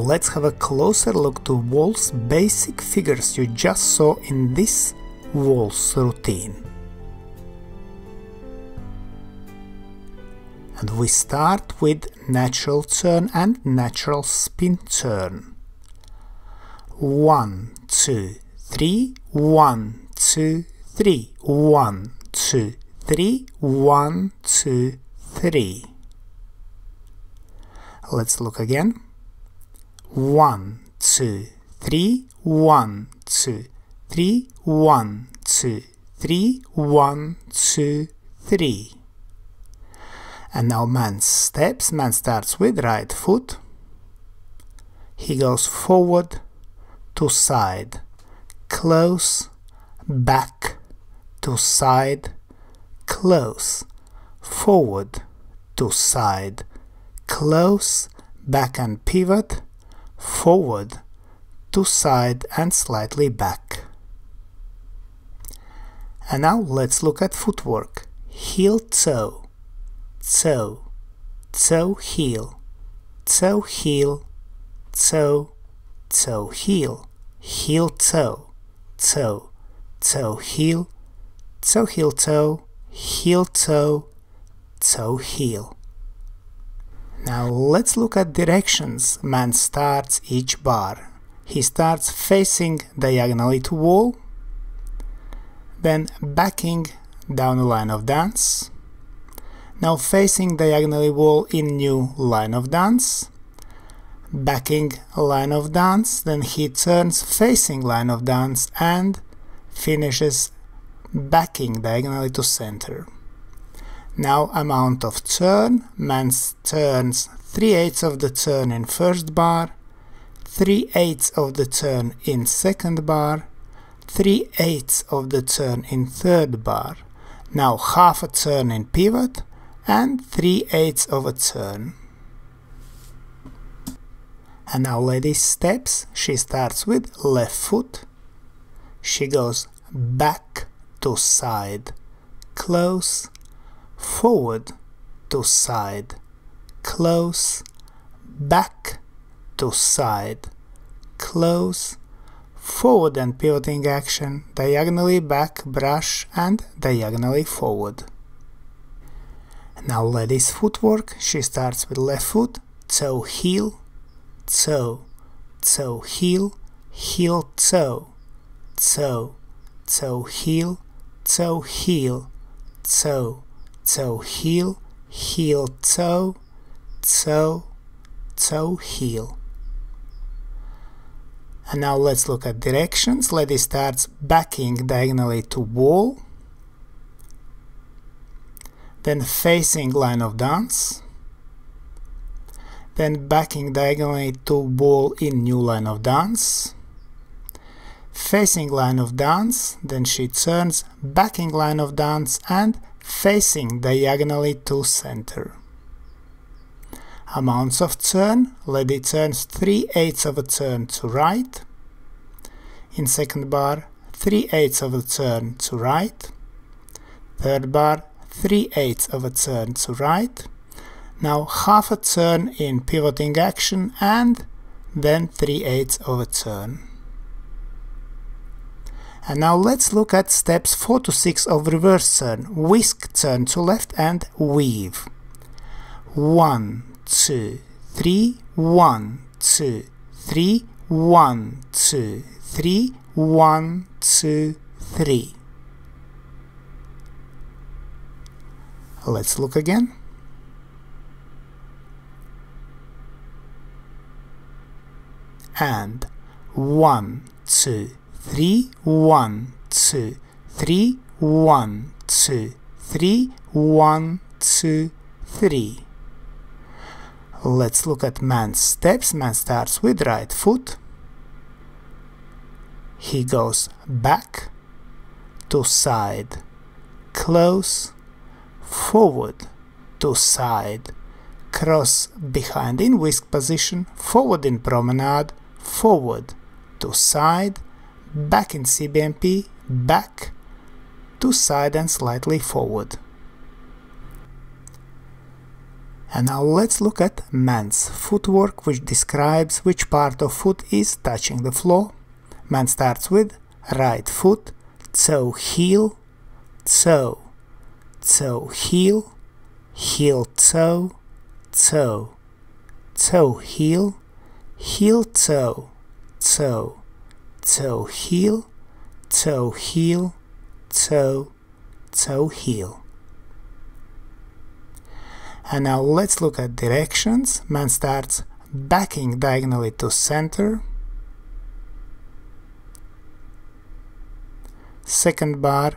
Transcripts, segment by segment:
let's have a closer look to Waltz basic figures you just saw in this Waltz routine. And we start with natural turn and natural spin turn. 1, 2, 3, 1, 2, 3, 1, 2, 3, 1, 2, 3. Let's look again. 1, 2, 3, 1, 2, 3, 1, 2, 3, 1, 2, 3. And now man steps. Man starts with right foot. He goes forward to side, close, back, to side, close, forward, to side, close, back and pivot, forward, to side and slightly back. And now let's look at footwork. Heel toe, toe, toe heel, toe heel, toe, toe heel, heel toe, toe, toe heel, toe heel toe, heel toe, toe heel. Now let's look at directions. Man starts each bar. He starts facing diagonally to wall, then backing down a line of dance. Now facing diagonally wall in new line of dance, backing a line of dance, then he turns facing line of dance and finishes backing diagonally to center. Now amount of turn. Man turns 3/8 of the turn in first bar, 3/8 of the turn in second bar, 3/8 of the turn in third bar. Now half a turn in pivot and 3/8 of a turn. And now lady steps. She starts with left foot. She goes back to side, close, forward to side, close, back to side, close, forward and pivoting action, diagonally back, brush and diagonally forward. Now lady's footwork. She starts with left foot, toe heel, toe, toe heel, heel toe, toe, toe heel, toe heel, toe, toe heel, heel toe, toe, toe heel. And now let's look at directions. Lady starts backing diagonally to wall, then facing line of dance, then backing diagonally to wall in new line of dance, facing line of dance, then she turns backing line of dance and facing diagonally to center. Amounts of turn. Lady turns 3/8 of a turn to right. In second bar, 3/8 of a turn to right. Third bar, 3/8 of a turn to right. Now half a turn in pivoting action and then 3/8 of a turn. And now let's look at steps 4 to 6 of reverse turn. Whisk, turn to left and weave. 1, 2, 3, 1, 2, 3, 1, 2, 3, 1, 2, 3. Let's look again. And 1, 2, 3, 1, 2, 3, 1, 2, 3, 1, 2, 3. Let's look at man's steps. Man starts with right foot. He goes back to side, close, forward to side, cross behind in whisk position, forward in promenade, forward to side, back in CBMP, back to side and slightly forward. And now let's look at man's footwork, which describes which part of foot is touching the floor. Man starts with right foot, toe heel, toe, toe heel, heel toe, toe, toe heel, heel toe, toe, toe heel, toe heel, toe, toe heel. And now let's look at directions. Man starts backing diagonally to center. Second bar,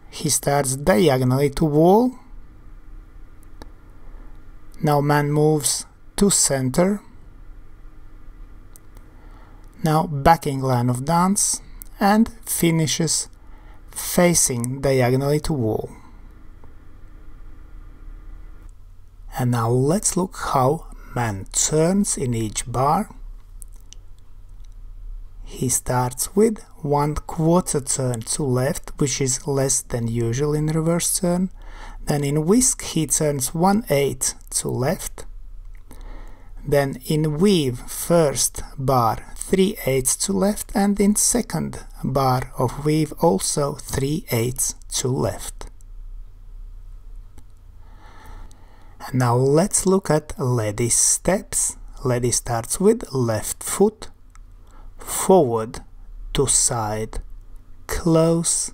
he starts diagonally to wall. Now man moves to center. Now backing line of dance and finishes facing diagonally to wall. And now let's look how man turns in each bar. He starts with 1/4 turn to left, which is less than usual in reverse turn. Then in whisk he turns 1/8 to left. Then in weave first bar 3/8 to left, and in second bar of weave also 3/8 to left. And now let's look at lady steps. Lady starts with left foot, forward to side, close,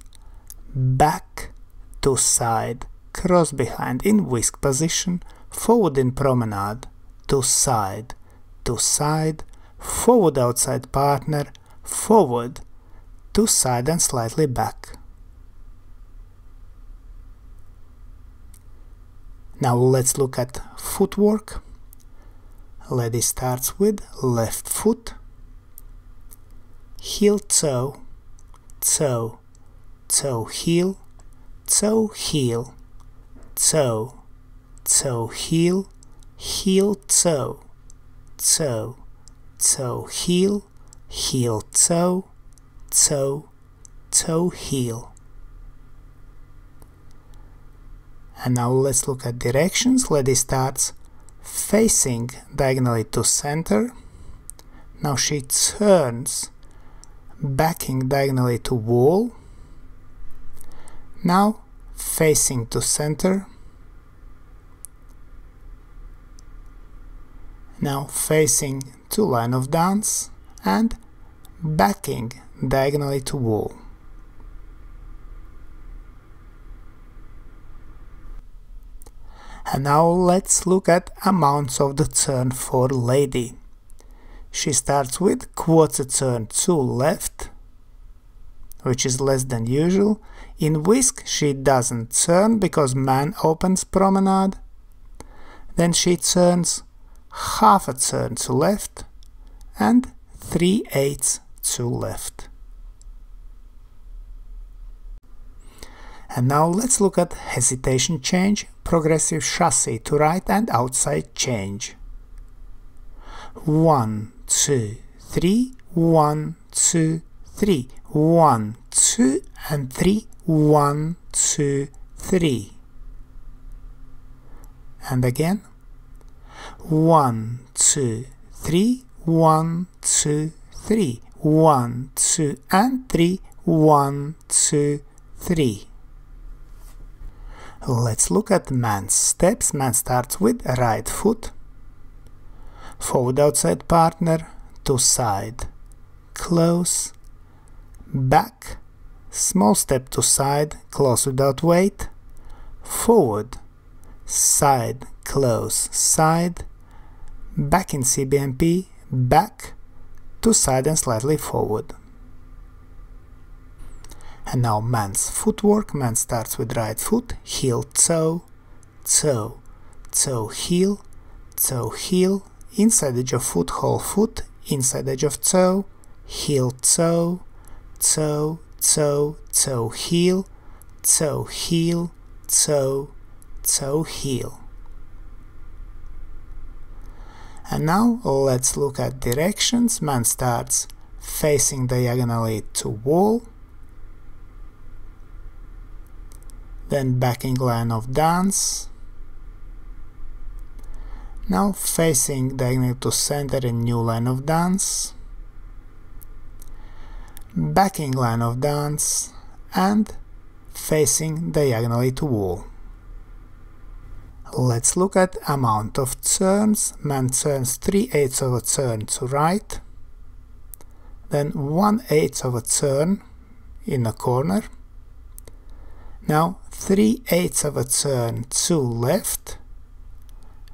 back to side, cross behind in whisk position, forward in promenade, to side, forward outside partner, forward, to side and slightly back. Now let's look at footwork. Lady starts with left foot, heel toe, toe, toe heel, toe heel, toe, toe heel, heel toe, toe, toe heel, heel toe, toe, toe heel. And now let's look at directions. Lady starts facing diagonally to center. Now she turns backing diagonally to wall. Now facing to center. Now facing to line of dance and backing diagonally to wall. And now let's look at amounts of the turn for lady. She starts with 1/4 turn to left, which is less than usual. In whisk she doesn't turn because man opens promenade. Then she turns 1/2 turn to left and 3/8 to left. And now let's look at hesitation change, progressive chassé to right and outside change. 1, 2, 3, 1, 2, 3, 1, 2 and 3, 1, 2, 3. And again. 1, 2, 3, 1, 2, 3, 1, 2 and 3, 1, 2, 3. Let's look at man's steps. Man starts with right foot, forward outside partner, to side, close, back, small step to side, close without weight, forward, side, close, side, back in CBMP, back, to side and slightly forward. And now man's footwork. Man starts with right foot, heel toe, toe, toe heel, inside edge of foot, whole foot, inside edge of toe, heel toe, toe, toe, toe heel, toe heel, toe, toe heel. And now let's look at directions. Man starts facing diagonally to wall, then backing line of dance, Now facing diagonally to center in new line of dance, backing line of dance, and facing diagonally to wall. Let's look at amount of turns. Man turns 3/8 of a turn to right, then 1/8 of a turn in a corner, now 3/8 of a turn to left,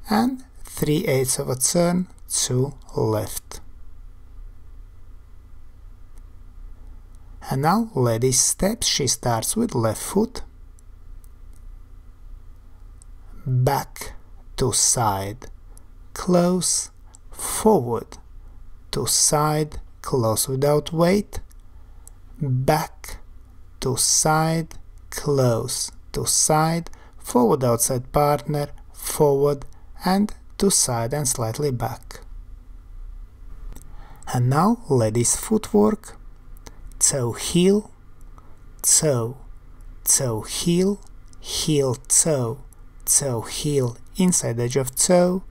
and 3/8 of a turn to left. And now lady steps. She starts with left foot, back to side, close, forward, to side, close without weight, back to side, close, to side, forward outside partner, forward, and to side and slightly back. And now ladies footwork, toe heel, toe, toe heel, heel toe, toe heel inside edge of toe,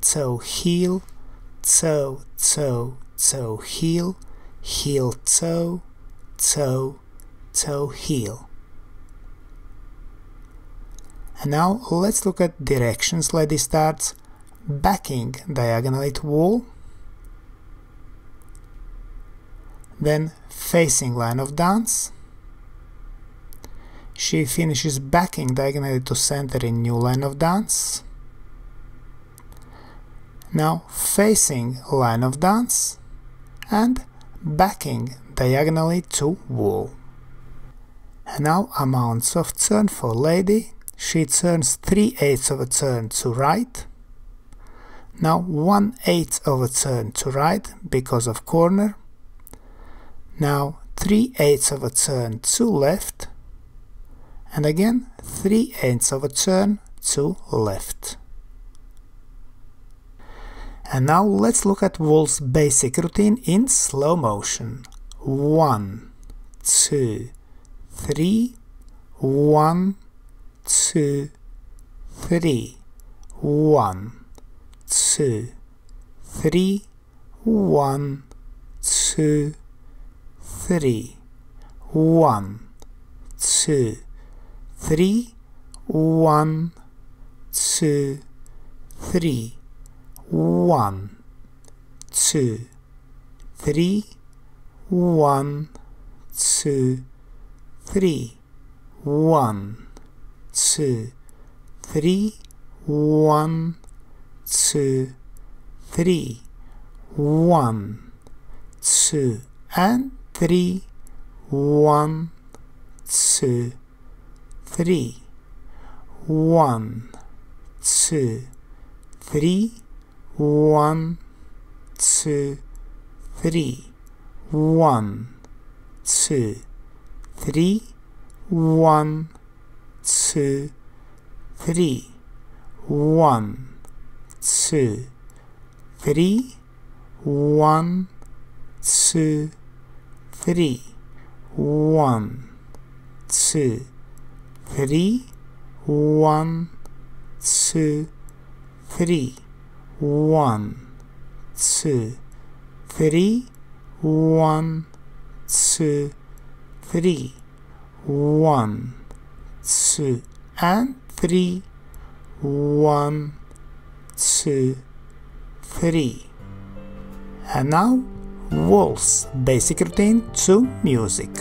toe heel, toe, toe, toe heel, heel toe, toe, toe heel. And now let's look at directions. Lady starts backing diagonally to wall, then facing line of dance. She finishes backing diagonally to center in new line of dance. Now facing line of dance and backing diagonally to wall. And now amounts of turn for lady. She turns 3/8 of a turn to right, now 1/8 of a turn to right because of corner, now 3/8 of a turn to left, and again 3/8 of a turn to left. And now let's look at Waltz basic routine in slow motion. 1, 2, 3, 1, 2, 3, 1, 2, 3, 1, 2, 3, 1, 2, 3, 1, 2, 3, 1, 2, 3, 1, 2, 3, 1, 2, 3, 1, 2, 3, 1, 2, and 3, 1, 2, 3, 1, 2, 3, 1, 2, 3, 1, 2, 3, 1, 2, 3, 1, 2, 3, 1, 2, 3, 1, 2, 3, 1, 2, 3, 1, 2, 3, 1, 2, 3, 1, 2, and 3, 1, 2, 3. And now Waltz basic routine to music.